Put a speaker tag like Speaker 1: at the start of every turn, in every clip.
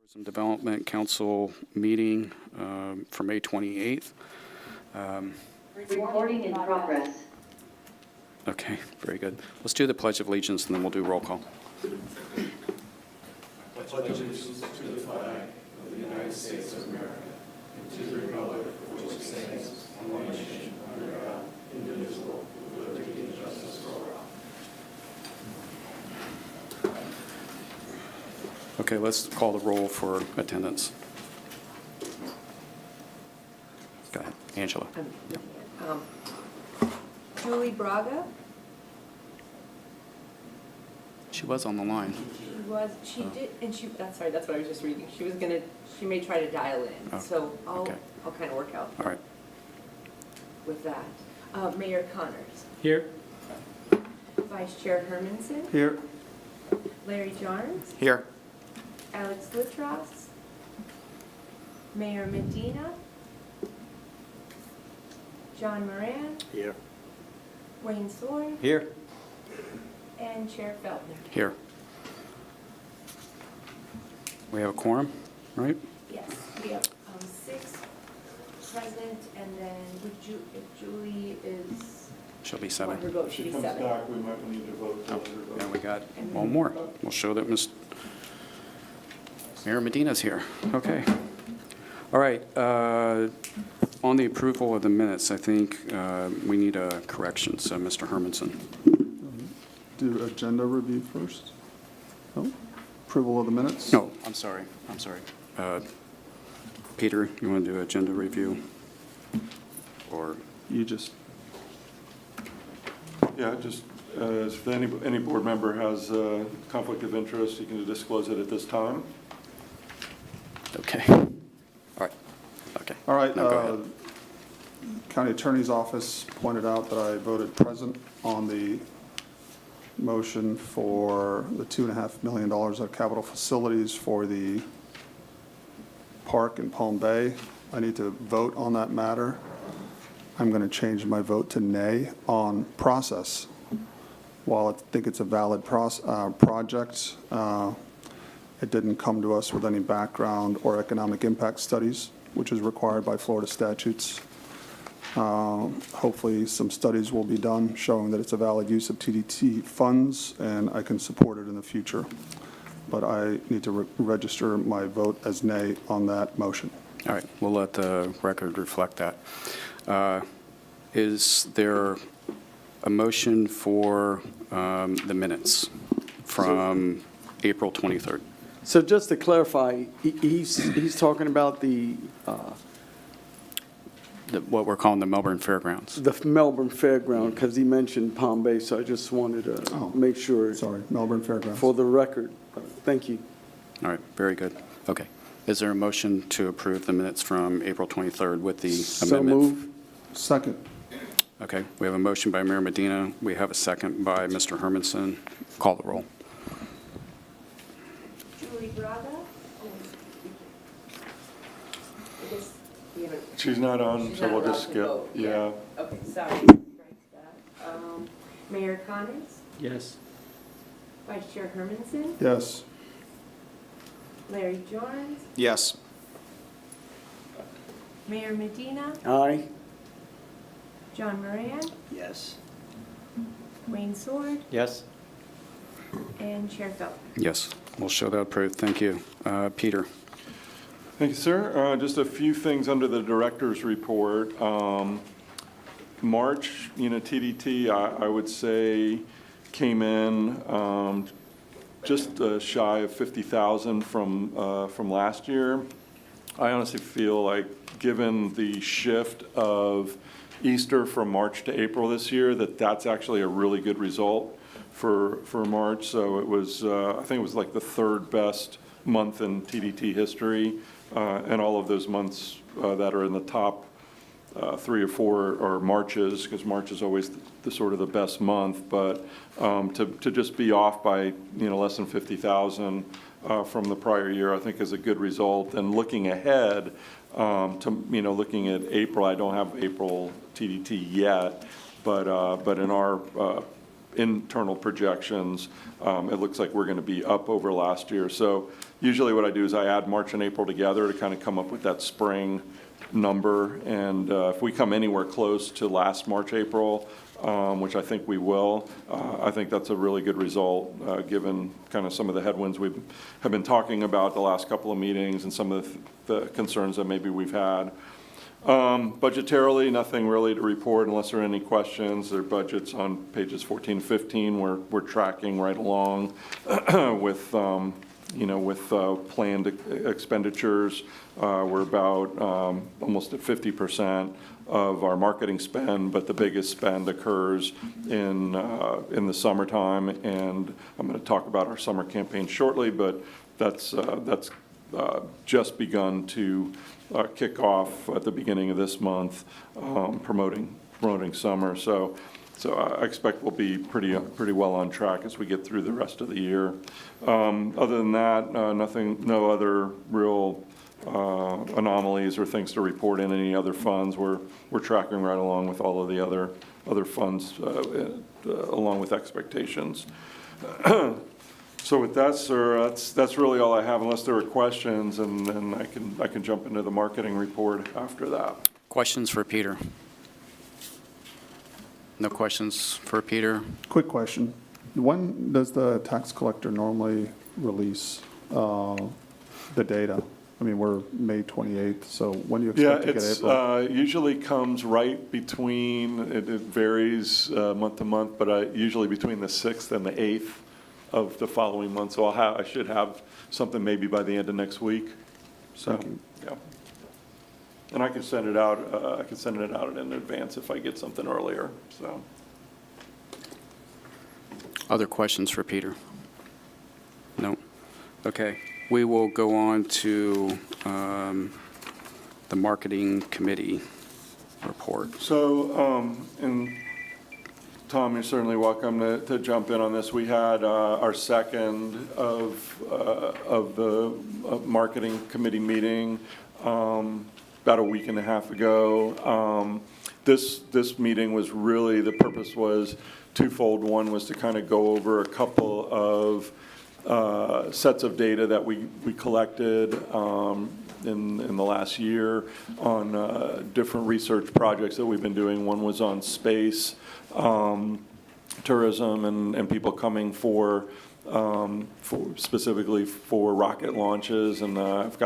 Speaker 1: Tourism Development Council meeting for May 28th.
Speaker 2: Recording in progress.
Speaker 1: Okay, very good. Let's do the Pledge of Allegiance and then we'll do roll call. Okay, let's call the roll for attendance. Go ahead, Angela.
Speaker 3: Julie Braga,
Speaker 1: She was on the line.
Speaker 3: she did, and that's sorry, that's what I was just reading. She may try to dial in,
Speaker 1: Oh,
Speaker 3: so
Speaker 1: okay.
Speaker 3: I'll kind of work out
Speaker 1: All right.
Speaker 3: with that. Mayor Connors,
Speaker 4: Here.
Speaker 3: Vice Chair Hermanson,
Speaker 4: Here.
Speaker 3: Larry Jarnes,
Speaker 1: Here.
Speaker 3: Alex Littross, Mayor Medina, John Moran,
Speaker 4: Here.
Speaker 3: Wayne Sword,
Speaker 4: Here.
Speaker 3: and Chair Feldner.
Speaker 1: Here. We have a quorum, right?
Speaker 3: Yes, we have 6 present, and then if Julie is,
Speaker 1: She'll be
Speaker 3: want
Speaker 1: 7.
Speaker 3: her vote, she'll be 7.
Speaker 5: back, we might need to vote.
Speaker 1: Oh, and we got one more. We'll show that Mayor Medina's here. Okay. All right. On the approval of the minutes, I think we need a correction. So, Mr. Hermanson.
Speaker 5: Do agenda review first? No? Approval of the minutes?
Speaker 1: No, I'm sorry. Peter, you want to do agenda review? Or,
Speaker 5: You just, yeah, just, if any board member has a conflict of interest, you can disclose it at this time.
Speaker 1: okay. All right. Okay.
Speaker 5: All right,
Speaker 1: No, go ahead.
Speaker 5: County Attorney's Office pointed out that I voted present on the motion for the $2.5 million of capital facilities for the park in Palm Bay. I need to vote on that matter. I'm going to change my vote to nay on process. While I think it's a valid project, it didn't come to us with any background or economic impact studies, which is required by Florida statutes. Hopefully, some studies will be done showing that it's a valid use of TDT funds, and I can support it in the future. But I need to register my vote as nay on that motion.
Speaker 1: All right. We'll let the record reflect that. Is there a motion for the minutes from April 23rd?
Speaker 4: So just to clarify, he's talking about
Speaker 1: What we're calling the Melbourne Fairgrounds.
Speaker 4: the Melbourne Fairground, because he mentioned Palm Bay, so I just wanted to
Speaker 5: Oh,
Speaker 4: make sure
Speaker 5: Sorry, Melbourne Fairgrounds.
Speaker 4: for the record. Thank you.
Speaker 1: All right, very good. Okay. Is there a motion to approve the minutes from April 23rd with the
Speaker 4: So
Speaker 1: amendment?
Speaker 4: move.
Speaker 5: Second.
Speaker 1: Okay, we have a motion by Mayor Medina. We have a second by Mr. Hermanson. Call the roll.
Speaker 3: Julie Braga? I guess we haven't.
Speaker 5: She's not on,
Speaker 3: She's
Speaker 5: so
Speaker 3: not
Speaker 5: we'll
Speaker 3: allowed
Speaker 5: just
Speaker 3: to
Speaker 5: skip.
Speaker 3: vote.
Speaker 5: Yeah.
Speaker 3: Okay, sorry. Strike that. Mayor Connors,
Speaker 4: Yes.
Speaker 3: Vice Chair Hermanson,
Speaker 5: Yes.
Speaker 3: Larry Jarnes,
Speaker 1: Yes.
Speaker 3: Mayor Medina,
Speaker 4: Aye.
Speaker 3: John Moran,
Speaker 4: Yes.
Speaker 3: Wayne Sword,
Speaker 4: Yes.
Speaker 3: and Chair Feldner.
Speaker 1: Yes, we'll show that approved. Thank you. Peter?
Speaker 5: Thank you, sir. Just a few things under the director's report. March, TDT, I would say, came in just shy of 50,000 from last year. I honestly feel like, given the shift of Easter from March to April this year, that's actually a really good result for March. So it was, I think it was like the 3rd best month in TDT history. And all of those months that are in the top 3 or 4 are Marches, because March is always the sort of the best month. But to just be off by less than 50,000 from the prior year, I think is a good result. And looking ahead to looking at April, I don't have April TDT yet, but in our internal projections, it looks like we're going to be up over last year. So Usually what I do is I add March and April together to kind of come up with that spring number. And if we come anywhere close to last March, April, which I think we will, I think that's a really good result, given kind of some of the headwinds we have been talking about the last couple of meetings and some of the concerns that maybe we've had. Budgetarily, nothing really to report unless there are any questions. Their budget's on pages 14 and 15. We're tracking right along with, with planned expenditures. We're about almost at 50% of our marketing spend, but the biggest spend occurs in the summertime. And I'm going to talk about our summer campaign shortly, but that's just begun to kick off at the beginning of this month, promoting summer. So I expect we'll be pretty well on track as we get through the rest of the year. Other than that, no other real anomalies or things to report in any other funds. We're tracking right along with all of the other funds, along with expectations. So with that, sir, that's really all I have, unless there are questions, and then I can jump into the marketing report after that.
Speaker 1: Questions for Peter? No questions for Peter?
Speaker 2: Quick question. When does the tax collector normally release the data? I mean, we're May 28th, so when do you expect to get April?
Speaker 5: It usually comes right between, it varies month to month, but usually between the 6th and the 8th of the following month. So I should have something maybe by the end of next week. So,
Speaker 2: Thank you.
Speaker 5: yeah. And I can send it out, in advance if I get something earlier, so.
Speaker 1: Other questions for Peter? No? Okay. We will go on to the marketing committee report.
Speaker 5: So, and Tom, you're certainly welcome to jump in on this. We had our second of the marketing committee meeting about a week and a half ago. This meeting was really, the purpose was twofold. One was to kind of go over a couple of sets of data that we collected in the last year on different research projects that we've been doing. One was on space, tourism, and people coming for specifically for rocket launches, and I've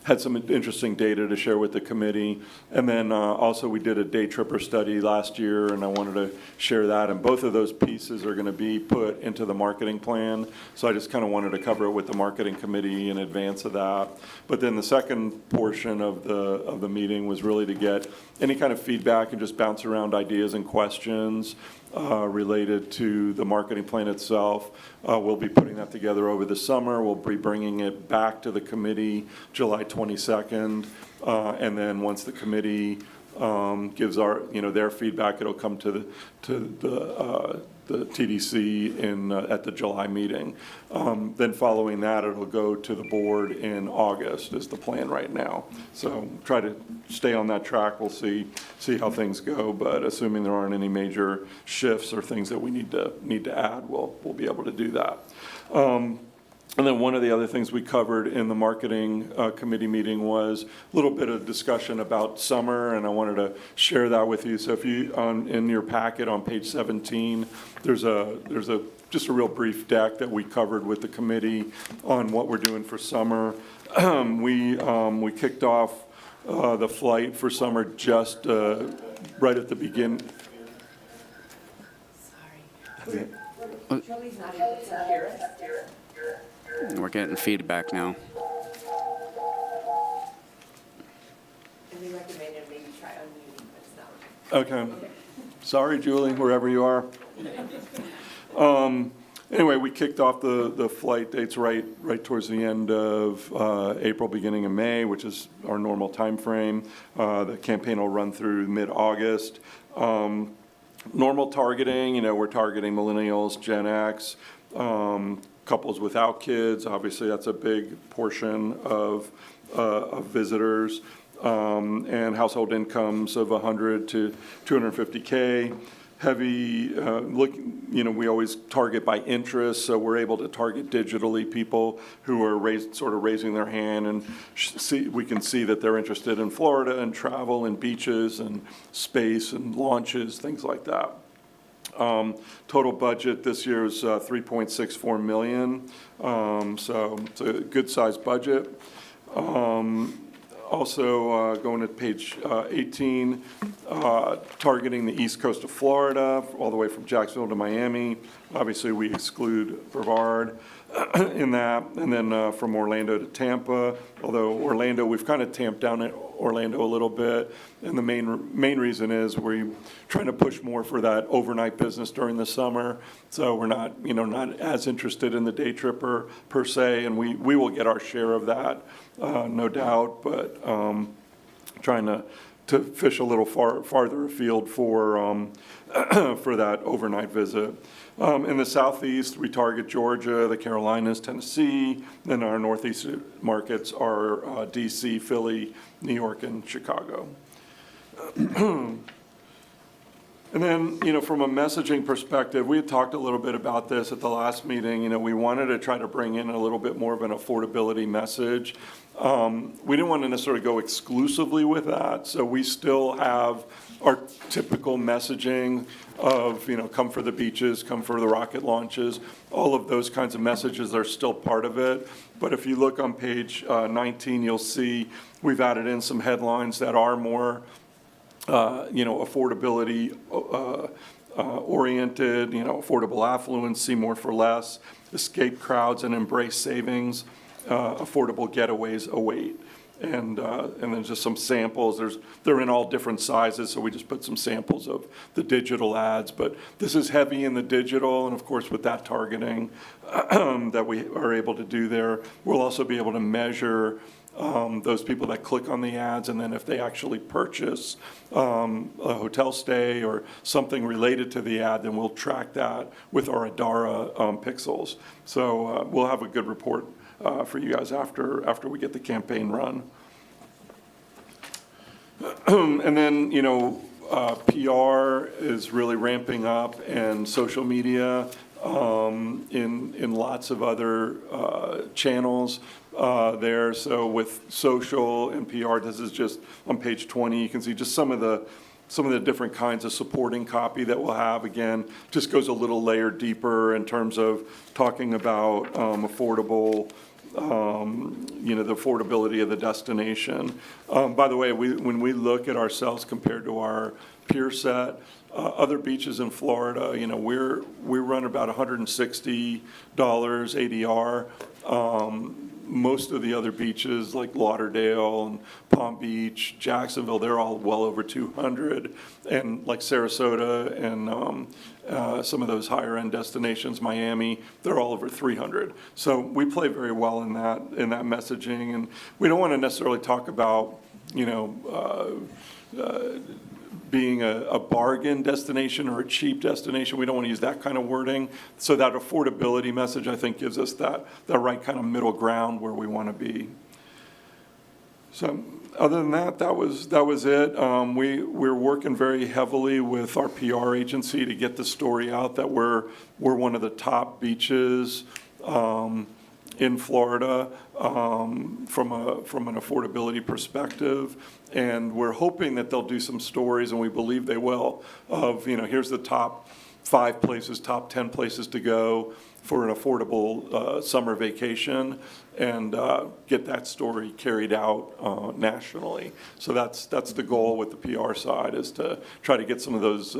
Speaker 5: had some interesting data to share with the committee. And then also we did a day tripper study last year, and I wanted to share that. And both of those pieces are going to be put into the marketing plan. So I just kind of wanted to cover it with the marketing committee in advance of that. But then the second portion of the meeting was really to get any kind of feedback and just bounce around ideas and questions related to the marketing plan itself. We'll be putting that together over the summer. We'll be bringing it back to the committee July 22nd. And then once the committee gives their feedback, it'll come to the TDC at the July meeting. Then following that, it'll go to the board in August is the plan right now. So try to stay on that track. We'll see how things go, but assuming there aren't any major shifts or things that we need to add, we'll be able to do that. And then one of the other things we covered in the marketing committee meeting was a little bit of discussion about summer, and I wanted to share that with you. So if you, in your packet on page 17, there's just a real brief deck that we covered with the committee on what we're doing for summer. We kicked off the flight for summer just right at the beginning.
Speaker 3: Sorry. Joey's not able to hear us.
Speaker 1: We're getting feedback now.
Speaker 3: And we recommended maybe try unmuting, but it's not.
Speaker 5: Okay. Sorry, Julie, wherever you are. Anyway, we kicked off the flight dates right towards the end of April, beginning of May, which is our normal time frame. The campaign will run through mid-August. Normal targeting, we're targeting millennials, Gen X, couples without kids. Obviously, that's a big portion of visitors, and household incomes of 100 to 250K. heavy, we always target by interest, so we're able to target digitally people who are sort of raising their hand, and we can see that they're interested in Florida and travel and beaches and space and launches, things like that. Total budget this year is $3.64 million, so it's a good-sized budget. Also, going to page 18, targeting the east coast of Florida, all the way from Jacksonville to Miami. Obviously, we exclude Brevard in that, and then from Orlando to Tampa, although Orlando, we've kind of tamped down at Orlando a little bit, and the main reason is we're trying to push more for that overnight business during the summer, so we're not, not as interested in the day tripper per se, and we will get our share of that, no doubt, but trying to fish a little farther afield for for that overnight visit. In the southeast, we target Georgia, the Carolinas, Tennessee. Then our northeast markets are DC, Philly, New York, and Chicago. And then, from a messaging perspective, we had talked a little bit about this at the last meeting. We wanted to try to bring in a little bit more of an affordability message. We didn't want to necessarily go exclusively with that, so we still have our typical messaging of, come for the beaches, come for the rocket launches. All of those kinds of messages are still part of it. But if you look on page 19, you'll see we've added in some headlines that are more affordability oriented, affordable affluence, see more for less, escape crowds and embrace savings, affordable getaways await. And then just some samples. They're in all different sizes, so we just put some samples of the digital ads. But this is heavy in the digital, and of course with that targeting that we are able to do there, we'll also be able to measure those people that click on the ads, and then if they actually purchase a hotel stay or something related to the ad, then we'll track that with our Adara pixels. So we'll have a good report for you guys after we get the campaign run. And then, PR is really ramping up, and social media in lots of other channels there. So with social and PR, this is just on page 20. You can see just some of the different kinds of supporting copy that we'll have. Again, just goes a little layer deeper in terms of talking about affordable, the affordability of the destination. By the way, when we look at ourselves compared to our peer set, other beaches in Florida, we run about $160 ADR. Most of the other beaches like Lauderdale and Palm Beach, Jacksonville, they're all well over 200. And like Sarasota and some of those higher end destinations, Miami, they're all over 300. So we play very well in that messaging. And we don't want to necessarily talk about, being a bargain destination or a cheap destination. We don't want to use that kind of wording. So that affordability message, I think, gives us that right kind of middle ground where we want to be. So other than that was it. We're working very heavily with our PR agency to get the story out that we're one of the top beaches in Florida from an affordability perspective. And we're hoping that they'll do some stories, and we believe they will, of, here's the top 5 places, top 10 places to go for an affordable summer vacation, and get that story carried out nationally. So that's the goal with the PR side, is to try to get some of those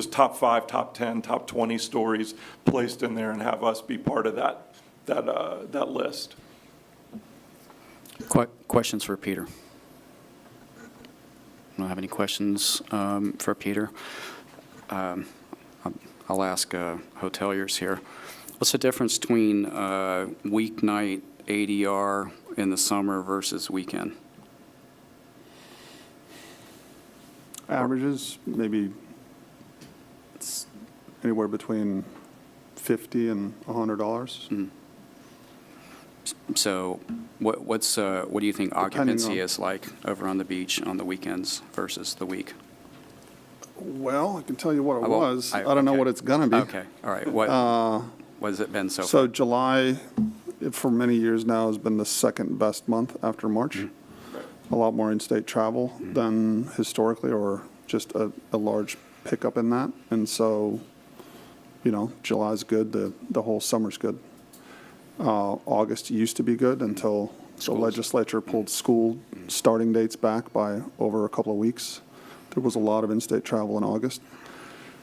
Speaker 5: top 5, top 10, top 20 stories placed in there and have us be part of that list.
Speaker 1: Questions for Peter? I don't have any questions for Peter. I'll ask hoteliers here. What's the difference between weeknight ADR in the summer versus weekend?
Speaker 2: Averages, maybe it's anywhere between $50 and $100.
Speaker 1: Mm-hmm. So what do you think occupancy is like over on the beach on the weekends versus the week?
Speaker 2: Well, I can tell you what it
Speaker 1: I won't-
Speaker 2: was. I don't know
Speaker 1: okay.
Speaker 2: what it's gonna be.
Speaker 1: Okay, all right. What has it been so far?
Speaker 2: So July, for many years now, has been the second best month after March. A lot more in-state travel than historically, or just a large pickup in that. And so, July's good, the whole summer's good. August used to be good until the legislature pulled school starting dates back by over a couple of weeks. There was a lot of in-state travel in August.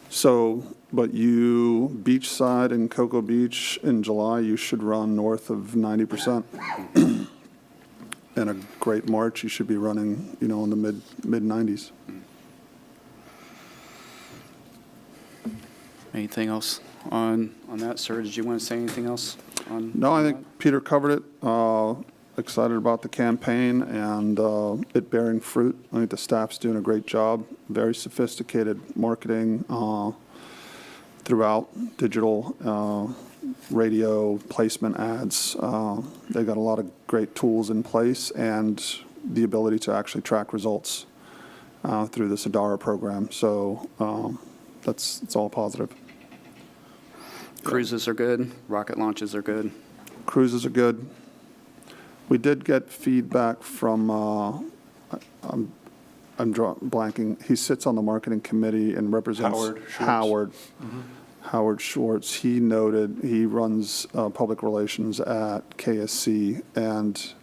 Speaker 2: So, but beachside and Cocoa Beach in July, you should run north of 90%. And a great March, you should be running, in the mid-90s.
Speaker 1: Anything else on that, sir? Did you want to say anything else on?
Speaker 2: No, I
Speaker 1: on
Speaker 2: think Peter covered it. Excited about the campaign and it bearing fruit. I think the staff's doing a great job. Very sophisticated marketing throughout, digital, radio, placement ads. They've got a lot of great tools in place and the ability to actually track results through the Sadara program. So it's all positive.
Speaker 1: that? Cruises are good, rocket launches are good.
Speaker 2: Cruises are good. We did get feedback from, I'm blanking, he sits on the marketing committee and represents.
Speaker 5: Howard Schwartz.
Speaker 2: Howard. Howard Schwartz. He noted, he runs public relations at KSC, and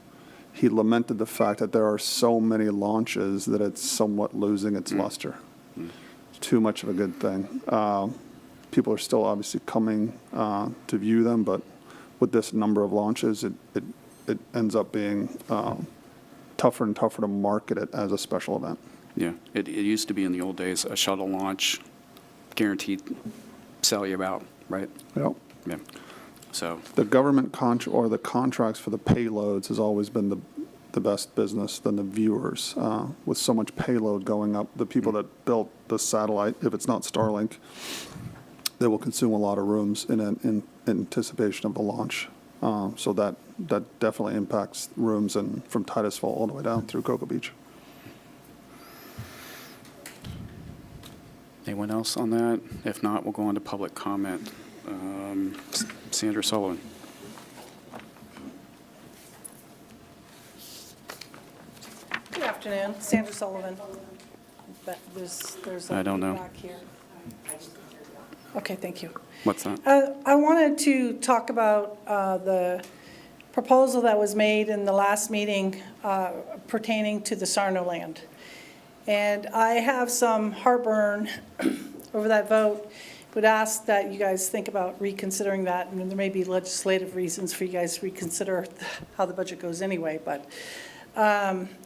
Speaker 2: he lamented the fact that there are so many launches that it's somewhat losing its luster. Too much of a good thing. People are still obviously coming to view them, but with this number of launches, it ends up being tougher and tougher to market it as a special event.
Speaker 1: Yeah, it used to be in the old days, a shuttle launch, guaranteed sell you out, right?
Speaker 2: Yep.
Speaker 1: Yeah. So,
Speaker 2: The government or the contracts for the payloads has always been the best business than the viewers. With so much payload going up, the people that built the satellite, if it's not Starlink, they will consume a lot of rooms in anticipation of the launch. So that definitely impacts rooms from Titusville all the way down through Cocoa Beach.
Speaker 1: anyone else on that? If not, we'll go on to public comment. Sandra Sullivan.
Speaker 6: Good afternoon, Sandra Sullivan. But there's
Speaker 1: I
Speaker 6: a
Speaker 1: don't know.
Speaker 6: back here. Okay, thank you.
Speaker 1: What's that?
Speaker 6: I wanted to talk about the proposal that was made in the last meeting pertaining to the Sarno land. And I have some heartburn over that vote. Would ask that you guys think about reconsidering that, and there may be legislative reasons for you guys to reconsider how the budget goes anyway. But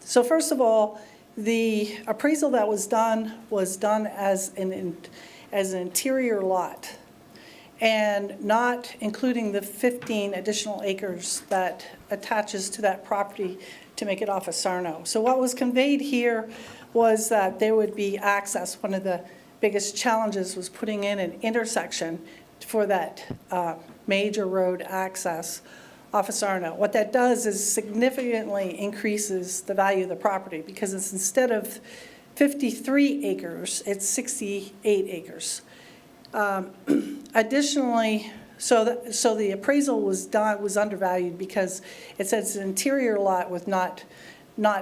Speaker 6: so first of all, the appraisal that was done as an interior lot, and not including the 15 additional acres that attaches to that property to make it off of Sarno. So what was conveyed here was that there would be access. One of the biggest challenges was putting in an intersection for that major road access off of Sarno. What that does is significantly increases the value of the property, because it's, instead of 53 acres, it's 68 acres. Additionally, so the appraisal was undervalued because it says it's an interior lot with not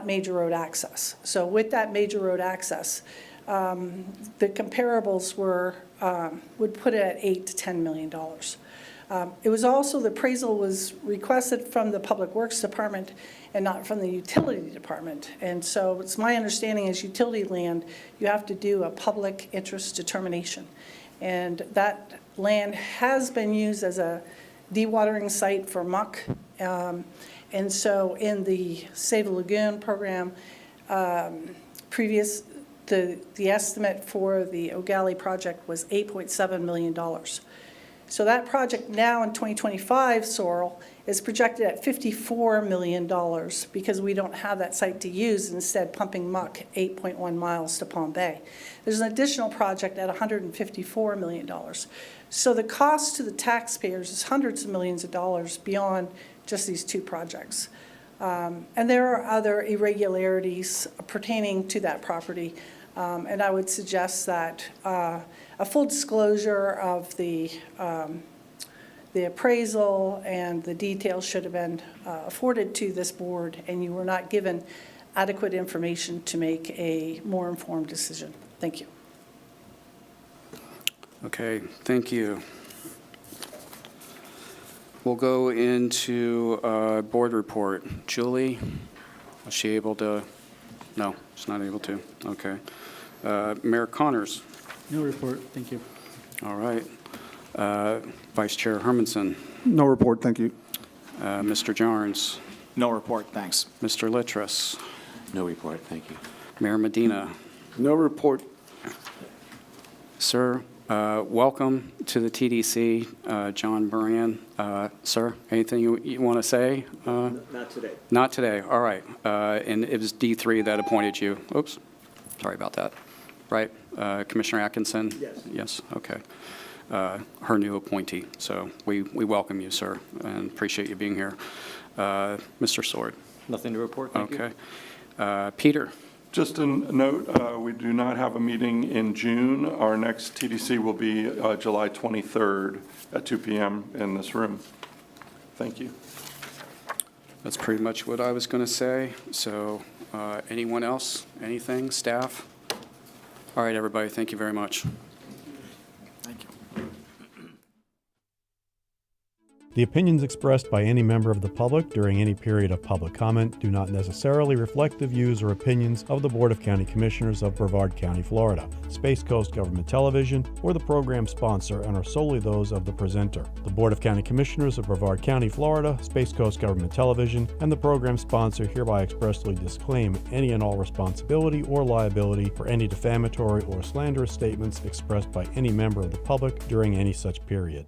Speaker 6: major road access. So with that major road access, the comparables would put it at $8 to $10 million. It was also, the appraisal was requested from the Public Works Department and not from the Utility Department. And so it's my understanding as utility land, you have to do a public interest determination. And that land has been used as a dewatering site for muck. And so in the Save the Lagoon program, the estimate for the O'Galley project was $8.7 million. So that project now in 2025, Sorrel, is projected at $54 million because we don't have that site to use, instead pumping muck 8.1 miles to Palm Bay. There's an additional project at $154 million. So the cost to the taxpayers is hundreds of millions of dollars beyond just these two projects. And there are other irregularities pertaining to that property. And I would suggest that a full disclosure of the appraisal and the details should have been afforded to this board, and you were not given adequate information to make a more informed decision. Thank you.
Speaker 1: Okay, thank you. We'll go into board report. Julie, was she able to? No, she's not able to. Okay. Mayor Connors.
Speaker 7: No report, thank you.
Speaker 1: All right. Vice Chair Hermanson.
Speaker 2: No report, thank you.
Speaker 1: Mr. Jarnes.
Speaker 7: No report, thanks.
Speaker 1: Mr. Littrus.
Speaker 8: No report, thank you.
Speaker 1: Mayor Medina.
Speaker 4: No report.
Speaker 1: Sir, welcome to the TDC, John Moran. Sir, anything you want to say?
Speaker 4: Not today.
Speaker 1: Not today, all right. And it was D3 that appointed you. Oops, sorry about that. Right, Commissioner Atkinson?
Speaker 4: Yes.
Speaker 1: Yes, okay. Her new appointee. So we welcome you, sir, and appreciate you being here. Mr. Sword?
Speaker 7: Nothing to report, thank you.
Speaker 1: Okay. Peter?
Speaker 5: Just a note, we do not have a meeting in June. Our next TDC will be July 23rd at 2 p.m. in this room. Thank you.
Speaker 1: That's pretty much what I was going to say. So anyone else? Anything? Staff? All right, everybody, thank you very much.
Speaker 7: Thank you.
Speaker 9: The opinions expressed by any member of the public during any period of public comment do not necessarily reflect the views or opinions of the Board of County Commissioners of Brevard County, Florida, Space Coast Government Television, or the program sponsor, and are solely those of the presenter. The Board of County Commissioners of Brevard County, Florida, Space Coast Government Television, and the program sponsor hereby expressly disclaim any and all responsibility or liability for any defamatory or slanderous statements expressed by any member of the public during any such period.